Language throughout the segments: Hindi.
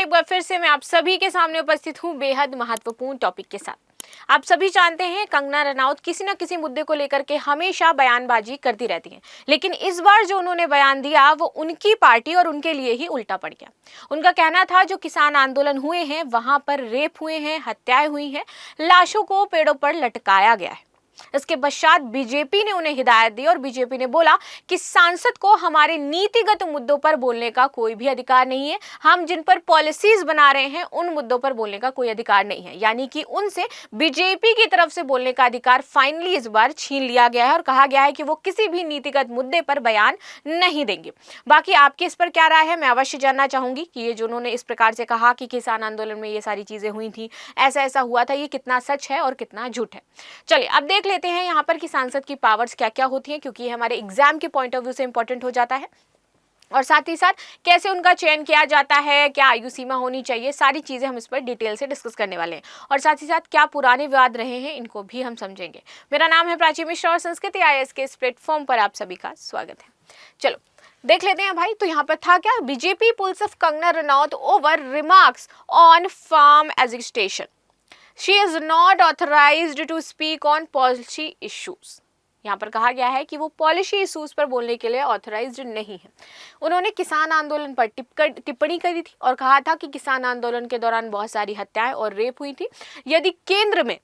एक बार फिर से मैं आप सभी के सामने उपस्थित हूँ बेहद महत्वपूर्ण टॉपिक के साथ। आप सभी जानते हैं कंगना रनौत किसी न किसी मुद्दे को लेकर के हमेशा बयानबाजी करती रहती हैं, लेकिन इस बार जो उन्होंने बयान दिया वो उनकी पार्टी और उनके लिए ही उल्टा पड़ गया। उनका कहना था जो किसान आंदोलन हुए हैं वहां पर रेप हुए हैं, हत्याएं हुई हैं, लाशों को पेड़ों पर लटकाया गया है। इसके पश्चात बीजेपी ने उन्हें हिदायत दी और बीजेपी ने बोला कि सांसद को हमारे नीतिगत मुद्दों पर बोलने का कोई भी अधिकार नहीं है। हम जिन पर पॉलिसीज बना रहे हैं उन मुद्दों पर बोलने का कोई अधिकार नहीं है, यानी कि उनसे बीजेपी की तरफ से बोलने का अधिकार फाइनली इस बार छीन लिया गया है और कहा गया है कि वो किसी भी नीतिगत मुद्दे पर बयान नहीं देंगे। बाकी आपकी इस पर क्या राय है, मैं अवश्य जानना चाहूंगी कि ये जो उन्होंने इस प्रकार से कहा कि किसान आंदोलन में ये सारी चीजें हुई थी, ऐसा ऐसा हुआ था, ये कितना सच है और कितना झूठ है। चलिए अब देख लेते हैं यहाँ पर कि सांसद की पावर्स क्या क्या होती हैं, क्योंकि ये हमारे एग्जाम के पॉइंट ऑफ व्यू से इंपॉर्टेंट हो जाता है। और साथ ही साथ कैसे उनका चयन किया जाता है, क्या आयु सीमा होनी चाहिए, सारी चीजें हम इस पर डिटेल से डिस्कस करने वाले हैं। और साथ ही साथ क्या पुराने विवाद रहे हैं इनको भी हम समझेंगे। मेरा नाम है प्राची मिश्रा और संस्कृति IAS के इस प्लेटफॉर्म पर आप सभी का स्वागत है। चलो देख लेते हैं भाई। तो यहाँ पर था क्या, BJP pulls of Kangana Ranaut over remarks on farm agitation. She is not authorized to speak on policy issues। यहाँ पर कहा गया है कि वो पॉलिसी इशूज पर बोलने के लिए ऑथराइज्ड नहीं है। उन्होंने किसान आंदोलन पर टिप्पणी करी थी और कहा था कि किसान आंदोलन के दौरान बहुत सारी हत्याएं और रेप हुई थी। यदि केंद्र में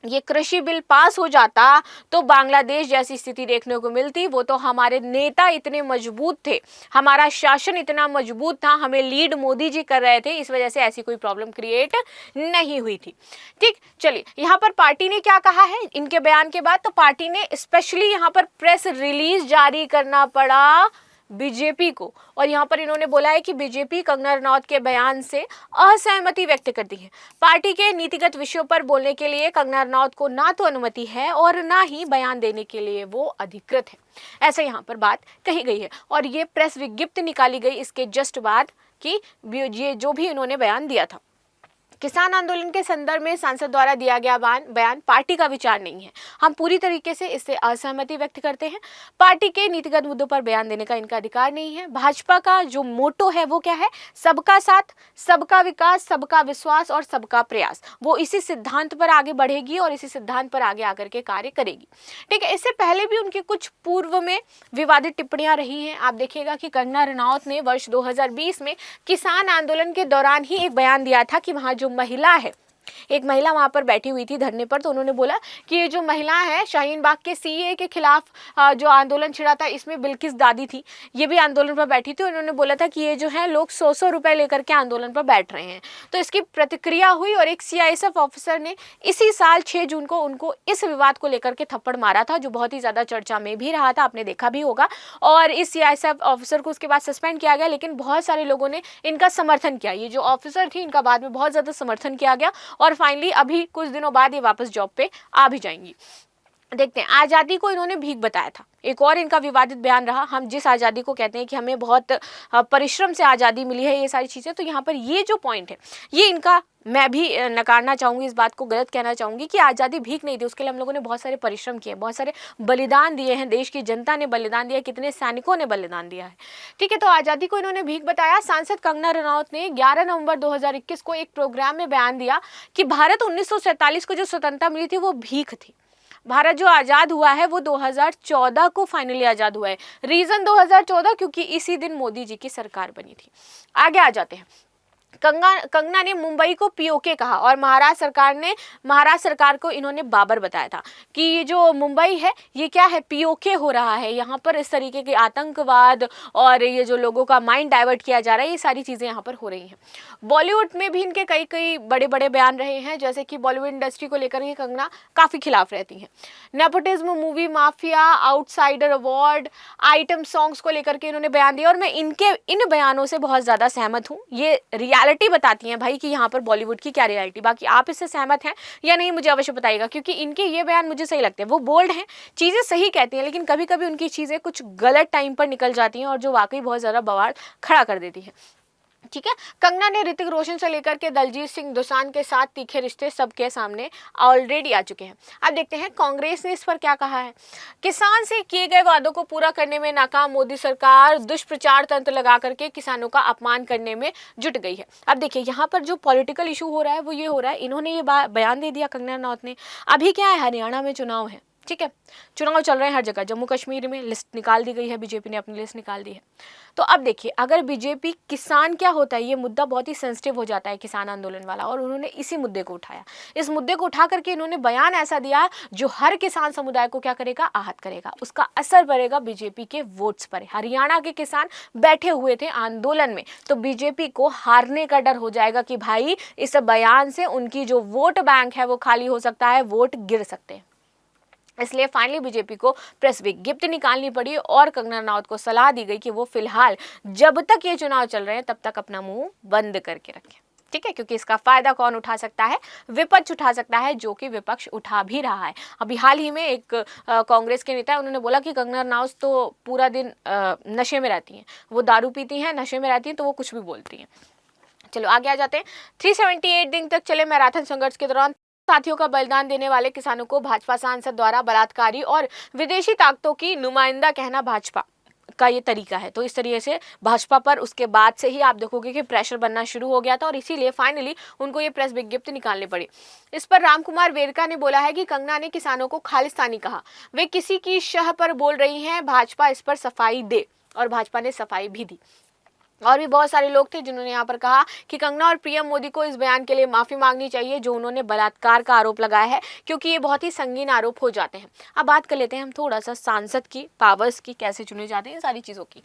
ये कृषि बिल पास हो जाता तो बांग्लादेश जैसी स्थिति देखने को मिलती। वो तो हमारे नेता इतने मजबूत थे, हमारा शासन इतना मजबूत था, हमें लीड मोदी जी कर रहे थे, इस वजह से ऐसी कोई प्रॉब्लम क्रिएट नहीं हुई थी। ठीक, चलिए यहाँ पर पार्टी ने क्या कहा है इनके बयान के बाद। तो पार्टी ने स्पेशली यहाँ पर प्रेस रिलीज जारी करना पड़ा बीजेपी को, और यहाँ पर इन्होंने बोला है कि बीजेपी कंगना रनौत के बयान से असहमति व्यक्त करती है। पार्टी के नीतिगत विषयों पर बोलने के लिए कंगना रनौत को ना तो अनुमति है और ना ही बयान देने के लिए वो अधिकृत है, ऐसा यहाँ पर बात कही गई है। और ये प्रेस विज्ञप्ति निकाली गई इसके जस्ट बाद कि ये जो भी इन्होंने बयान दिया था। किसान आंदोलन के संदर्भ में सांसद द्वारा दिया गया बयान पार्टी का विचार नहीं है। हम पूरी तरीके से इससे असहमति व्यक्त करते हैं। पार्टी के नीतिगत मुद्दों पर बयान देने का इनका अधिकार नहीं है। भाजपा का जो मोटो है वो क्या है, सबका साथ, सबका विकास, सबका विश्वास और सबका प्रयास। वो इसी सिद्धांत पर आगे बढ़ेगी और इसी सिद्धांत पर आगे आकर के कार्य करेगी। ठीक है, इससे पहले भी उनके कुछ पूर्व में विवादित टिप्पणियां रही हैं। आप देखिएगा कि कंगना रनौत ने वर्ष 2020 में किसान आंदोलन के दौरान ही एक बयान दिया था कि वहां जो महिला है, एक महिला वहां पर बैठी हुई थी धरने पर, तो उन्होंने बोला कि ये जो महिला है शाहीन बाग के CAA के खिलाफ जो आंदोलन छिड़ा था इसमें बिल्किस दादी थी, ये भी आंदोलन पर बैठी थी। उन्होंने बोला था कि ये जो है लोग 100 रुपए लेकर के आंदोलन पर बैठ रहे हैं। तो इसकी प्रतिक्रिया हुई और एक CISF ऑफिसर ने इसी साल 6 जून को उनको इस विवाद को लेकर के थप्पड़ मारा था, जो बहुत ही ज्यादा चर्चा में भी रहा था, आपने देखा भी होगा। और इस CISF ऑफिसर को उसके बाद सस्पेंड किया गया, लेकिन बहुत सारे लोगों ने इनका समर्थन किया। ये जो ऑफिसर थी इनका बाद में बहुत ज्यादा समर्थन किया गया और फाइनली अभी कुछ दिनों बाद ये वापस जॉब पे आ भी जाएंगी। देखते हैं, आज़ादी को इन्होंने भीख बताया था, एक और इनका विवादित बयान रहा। हम जिस आज़ादी को कहते हैं कि हमें बहुत परिश्रम से आज़ादी मिली है, ये सारी चीज़ें, तो यहाँ पर ये जो पॉइंट है ये इनका मैं भी नकारना चाहूँगी, इस बात को गलत कहना चाहूँगी कि आज़ादी भीख नहीं दी। उसके लिए हम लोगों ने बहुत सारे परिश्रम किए, बहुत सारे बलिदान दिए हैं, देश की जनता ने बलिदान दिया, कितने सैनिकों ने बलिदान दिया है। ठीक है, तो आज़ादी को इन्होंने भीख बताया। सांसद कंगना रनौत ने 11 नवंबर 2021 को एक प्रोग्राम में बयान दिया कि भारत 1947 को जो स्वतंत्रता मिली थी वो भीख थी। भारत जो आज़ाद हुआ है वो 2014 को फाइनली आज़ाद हुआ है। रीज़न 2014 क्योंकि इसी दिन मोदी जी की सरकार बनी थी। आगे आ जाते हैं। कंगना ने मुंबई को POK कहा और महाराष्ट्र सरकार को इन्होंने बाबर बताया था कि ये जो मुंबई है ये क्या है, POK हो रहा है, यहाँ पर इस तरीके के आतंकवाद और ये जो लोगों का माइंड डाइवर्ट किया जा रहा है, ये सारी चीज़ें यहाँ पर हो रही हैं। बॉलीवुड में भी इनके कई बड़े बड़े बयान रहे हैं, जैसे कि बॉलीवुड इंडस्ट्री को लेकर के कंगना काफ़ी खिलाफ रहती हैं। Nepotism, movie mafia, outsider award, item songs को लेकर के इन्होंने बयान दिया और मैं इन बयानों से बहुत ज़्यादा सहमत हूँ। ये रियलिटी बताती हैं भाई कि यहाँ पर बॉलीवुड की क्या रियलिटी। बाकी आप इससे सहमत हैं या नहीं मुझे अवश्य बताइएगा, क्योंकि इनके ये बयान मुझे सही लगते हैं। वो बोल्ड हैं, चीज़ें सही कहती हैं, लेकिन कभी कभी उनकी चीज़ें कुछ गलत टाइम पर निकल जाती हैं और जो वाकई बहुत ज़्यादा बवाल खड़ा कर देती हैं। ठीक है। कंगना ने ऋतिक रोशन से लेकर के दलजीत सिंह दोसांझ के साथ तीखे रिश्ते सबके सामने ऑलरेडी आ चुके हैं। अब देखते हैं कांग्रेस ने इस पर क्या कहा है। किसान से किए गए वादों को पूरा करने में नाकाम मोदी सरकार दुष्प्रचार तंत्र लगा करके किसानों का अपमान करने में जुट गई है। अब देखिए यहाँ पर जो पॉलिटिकल इशू हो रहा है वो ये हो रहा है, इन्होंने ये बयान दे दिया कंगना रनौत ने। अभी क्या है, हरियाणा में चुनाव है, ठीक है, चुनाव चल रहे हैं हर जगह। जम्मू कश्मीर में लिस्ट निकाल दी गई है, बीजेपी ने अपनी लिस्ट निकाल दी है। तो अब देखिए, अगर बीजेपी किसान क्या होता है, ये मुद्दा बहुत ही सेंसिटिव हो जाता है, किसान आंदोलन वाला, और उन्होंने इसी मुद्दे को उठाया। इस मुद्दे को उठा करके इन्होंने बयान ऐसा दिया जो हर किसान समुदाय को क्या करेगा, आहत करेगा, उसका असर पड़ेगा बीजेपी के वोट्स पर। हरियाणा के किसान बैठे हुए थे आंदोलन में, तो बीजेपी को हारने का डर हो जाएगा कि भाई इस बयान से उनकी जो वोट बैंक है वो खाली हो सकता है, वोट गिर सकते हैं। इसलिए फाइनली बीजेपी को प्रेस विज्ञप्ति निकालनी पड़ी और कंगना रनौत को सलाह दी गई कि वो फिलहाल जब तक ये चुनाव चल रहे हैं तब तक अपना मुंह बंद करके रखें, ठीक है, क्योंकि इसका फायदा कौन उठा सकता है, विपक्ष उठा सकता है, जो कि विपक्ष उठा भी रहा है। अभी हाल ही में एक कांग्रेस के नेता, उन्होंने बोला कि कंगना रनौत तो पूरा दिन नशे में रहती हैं, वो दारू पीती हैं, नशे में रहती हैं, तो वो कुछ भी बोलती हैं। चलो आगे आ जाते हैं। 378 दिन तक चले मैराथन संघर्ष के दौरान साथियों का बलिदान देने वाले किसानों को भाजपा सांसद द्वारा बलात्कारी और विदेशी ताकतों की नुमाइंदा कहना भाजपा का ये तरीका है। तो इस तरीके से भाजपा पर उसके बाद से ही आप देखोगे कि प्रेशर बनना शुरू हो गया था, और इसीलिए फाइनली उनको ये प्रेस विज्ञप्ति निकालनी पड़ी। इस पर रामकुमार वेरका ने बोला है कि कंगना ने किसानों को खालिस्तानी कहा, वे किसी की शह पर बोल रही हैं, भाजपा इस पर सफाई दे, और भाजपा ने सफाई भी दी। और भी बहुत सारे लोग थे जिन्होंने यहाँ पर कहा कि कंगना और पीएम मोदी को इस बयान के लिए माफी मांगनी चाहिए जो उन्होंने बलात्कार का आरोप लगाया है, क्योंकि ये बहुत ही संगीन आरोप हो जाते हैं। अब बात कर लेते हैं हम थोड़ा सा सांसद की पावर्स की, कैसे चुने जाते हैं, सारी चीज़ों की।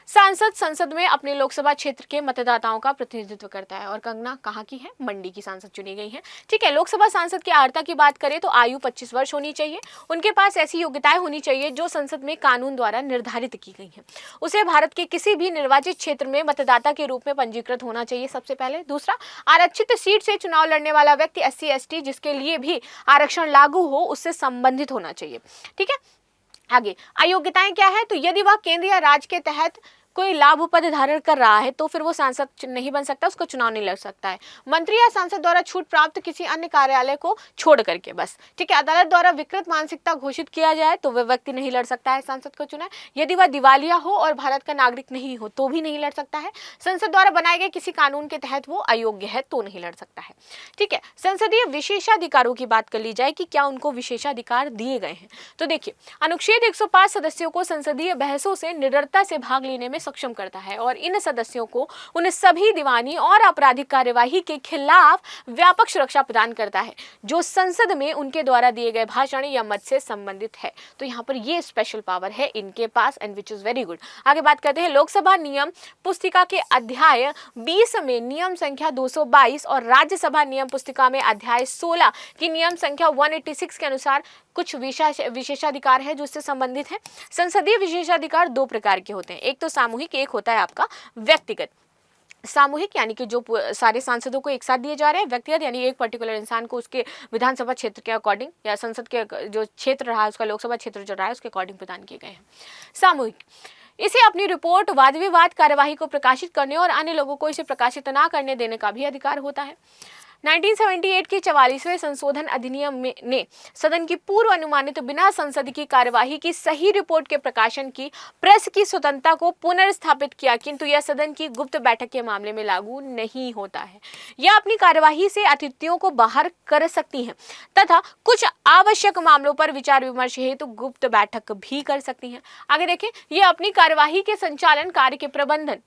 सांसद संसद में अपने लोकसभा क्षेत्र के मतदाताओं का प्रतिनिधित्व करता है, और कंगना कहाँ की है, मंडी की सांसद चुनी गई है, ठीक है। लोकसभा सांसद की अर्हता की बात करें तो आयु 25 वर्ष होनी चाहिए, उनके पास ऐसी योग्यताएं होनी चाहिए जो संसद में कानून द्वारा निर्धारित की गई हैं। उसे भारत के किसी भी निर्वाचित क्षेत्र में मतदाता के रूप में पंजीकृत होना चाहिए, सबसे पहले। दूसरा, आरक्षित सीट से चुनाव लड़ने वाला व्यक्ति SC ST जिसके लिए भी आरक्षण लागू हो उससे संबंधित होना चाहिए, ठीक है। आगे अयोग्यताएं क्या है, तो यदि वह केंद्र या राज्य के तहत कोई लाभ पद धारण कर रहा है तो फिर वो सांसद नहीं बन सकता, उसको चुनाव नहीं लड़ सकता है। मंत्री या सांसद द्वारा छूट प्राप्त किसी अन्य कार्यालय को छोड़ करके, बस, ठीक है। अदालत द्वारा विकृत मानसिकता घोषित किया जाए तो वह व्यक्ति नहीं लड़ सकता है सांसद को चुनाव। यदि वह दिवालिया हो और भारत का नागरिक नहीं हो तो भी नहीं लड़ सकता है। संसद द्वारा बनाए गए किसी कानून के तहत वो अयोग्य है तो नहीं लड़ सकता है, ठीक है। संसदीय विशेषाधिकारों की बात कर ली जाए कि क्या उनको विशेषाधिकार दिए गए हैं, तो देखिए अनुच्छेद 105 सदस्यों को संसदीय बहसों से निडरता से भाग लेने में सक्षम करता है, और इन सदस्यों को उन सभी दीवानी और आपराधिक कार्यवाही के खिलाफ व्यापक सुरक्षा प्रदान करता है जो संसद में उनके द्वारा दिए गए भाषण या मत से संबंधित है। तो यहाँ पर ये स्पेशल पावर है इनके पास, and which is very good. आगे बात करते हैं लोकसभा नियम पुस्तिका के अध्याय 20 में नियम संख्या 222 और राज्यसभा नियम पुस्तिका में अध्याय 16 की नियम संख्या 186 के अनुसार कुछ विशेषाधिकार है जो इससे संबंधित है। संसदीय विशेषाधिकार दो प्रकार के होते हैं, एक तो सामूहिक, एक होता है आपका व्यक्तिगत। सामूहिक यानी कि जो सारे सांसदों को एक साथ दिए जा रहे हैं, व्यक्तिगत यानी एक पर्टिकुलर इंसान को उसके विधानसभा क्षेत्र के अकॉर्डिंग या संसद के जो क्षेत्र रहा है उसका लोकसभा क्षेत्र जो रहा है उसके अकॉर्डिंग प्रदान किए गए हैं। सामूहिक, इसे अपनी रिपोर्ट वाद विवाद कार्यवाही को प्रकाशित करने और अन्य लोगों को इसे प्रकाशित न करने देने का भी अधिकार होता है। 1978 के 44वें संशोधन अधिनियम ने सदन की पूर्व अनुमानित बिना संसद की कार्यवाही की सही रिपोर्ट के प्रकाशन की प्रेस की स्वतंत्रता को पुनर्स्थापित किया, किंतु यह सदन की गुप्त बैठक के मामले में लागू नहीं होता है। यह अपनी कार्यवाही से अतिथियों को बाहर कर सकती हैं तथा कुछ आवश्यक मामलों पर विचार विमर्श हेतु गुप्त बैठक भी कर सकती हैं। आगे देखें, यह अपनी कार्यवाही के संचालन, कार्य के प्रबंधन,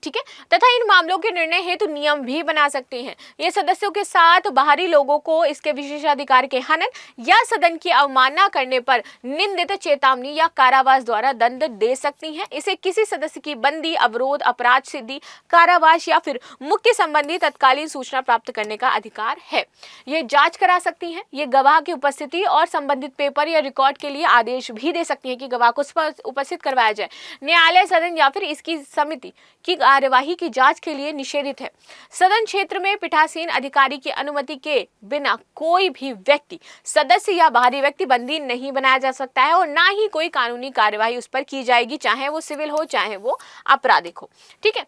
ठीक है, तथा इन मामलों के निर्णय हेतु नियम भी बना सकती हैं। ये सदस्यों के साथ बाहरी लोगों को इसके विशेषाधिकार के हनन या सदन की अवमानना करने पर निंदित, चेतावनी या कारावास द्वारा दंड दे सकती हैं। इसे किसी सदस्य की बंदी, अवरोध, अपराध सिद्धि, कारावास या फिर मुख्य संबंधी तत्कालीन सूचना प्राप्त करने का अधिकार है। ये जांच करा सकती हैं, ये गवाह की उपस्थिति और संबंधित पेपर या रिकॉर्ड के लिए आदेश भी दे सकती हैं कि गवाह को उपस्थित करवाया जाए। न्यायालय, सदन या फिर इसकी समिति की कार्यवाही की जांच के लिए निषेधित है। सदन क्षेत्र में पीठासीन अधिकारी की अनुमति के बिना कोई भी व्यक्ति, सदस्य या बाहरी व्यक्ति बंदी नहीं बनाया जा सकता है और ना ही कोई कानूनी कार्यवाही उस पर की जाएगी, चाहे वो सिविल हो चाहे वो आपराधिक हो, ठीक है।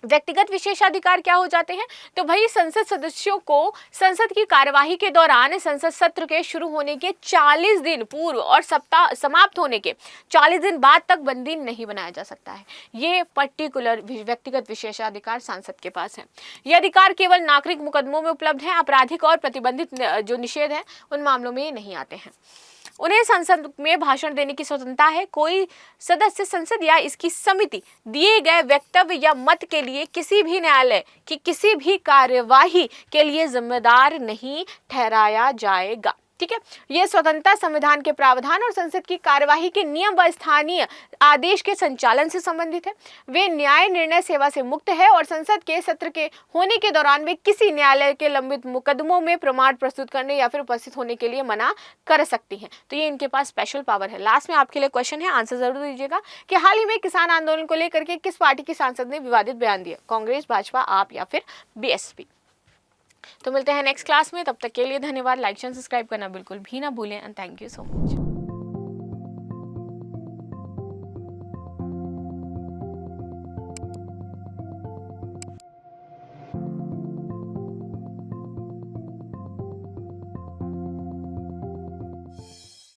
व्यक्तिगत विशेषाधिकार क्या हो जाते हैं? तो भाई संसद सदस्यों को संसद की कार्यवाही के दौरान संसद सत्र के शुरू होने के 40 दिन पूर्व और सप्ताह समाप्त होने के 40 दिन बाद तक बंदी नहीं बनाया जा सकता है। ये पर्टिकुलर व्यक्तिगत विशेषाधिकार सांसद के पास है। ये अधिकार केवल नागरिक मुकदमों में उपलब्ध है, आपराधिक और प्रतिबंधित जो निषेध है उन मामलों में नहीं आते हैं। उन्हें संसद में भाषण देने की स्वतंत्रता है। कोई सदस्य संसद या इसकी समिति दिए गए वक्तव्य या मत के लिए किसी भी न्यायालय की किसी भी कार्यवाही के लिए जिम्मेदार नहीं ठहराया जाएगा। ठीक है, यह स्वतंत्रता संविधान के प्रावधान और संसद की कार्यवाही के नियम व स्थानीय आदेश के संचालन से संबंधित है। वे न्याय निर्णय सेवा से मुक्त है और संसद के सत्र के होने के दौरान वे किसी न्यायालय के लंबित मुकदमों में प्रमाण प्रस्तुत करने या फिर उपस्थित होने के लिए मना कर सकती हैं। तो ये इनके पास स्पेशल पावर है। लास्ट में आपके लिए क्वेश्चन है, आंसर जरूर दीजिएगा कि हाल ही में किसान आंदोलन को लेकर के किस पार्टी की सांसद ने विवादित बयान दिया? कांग्रेस, भाजपा, आप या फिर बीएसपी? तो मिलते हैं नेक्स्ट क्लास में, तब तक के लिए धन्यवाद। लाइक एंड सब्सक्राइब करना बिल्कुल भी ना भूलें and thank you so much.